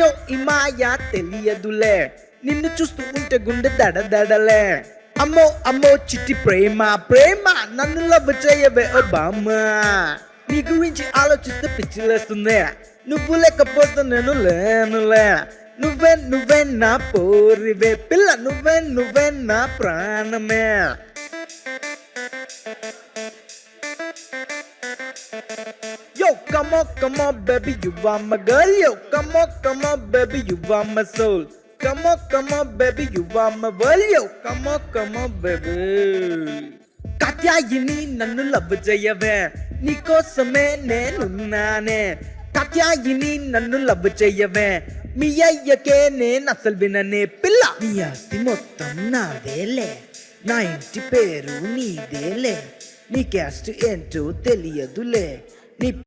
ఏంటో ఈ మాయా తెలియదులే, నిన్ను చూస్తూ ఉంటే గుండె దడదడలే. అమ్మో అమ్మో చిట్టి ప్రేమ ప్రేమ, నన్ను లవ్ చేయవే ఒబామా. నీ గురించి ఆలోచిస్తే పిచ్చిలేస్తుంది, నువ్వు లేకపోతే నేను లేనులే. నువ్వే నువ్వే నా పోరివే పిల్ల, నువ్వే నువ్వే నా ప్రాణమే. Yo, come on, baby, you are my girl. Yo, come on, baby, you are my soul. Come on, baby, you are my world. Yo, come on, baby. Katyayani నన్ను లవ్ చేయవే, నీకోసమే నేనున్నానే. కాత్యాయిని నన్ను లవ్ చేయవే, మీ అయ్యకే నేను అసలు విననే పిల్ల. నీ ఆస్తి మొత్తం నాదేలే, నా ఇంటి పేరు నీదేలే, నీ క్యాస్ట్ ఏంటో తెలియదులే, నీ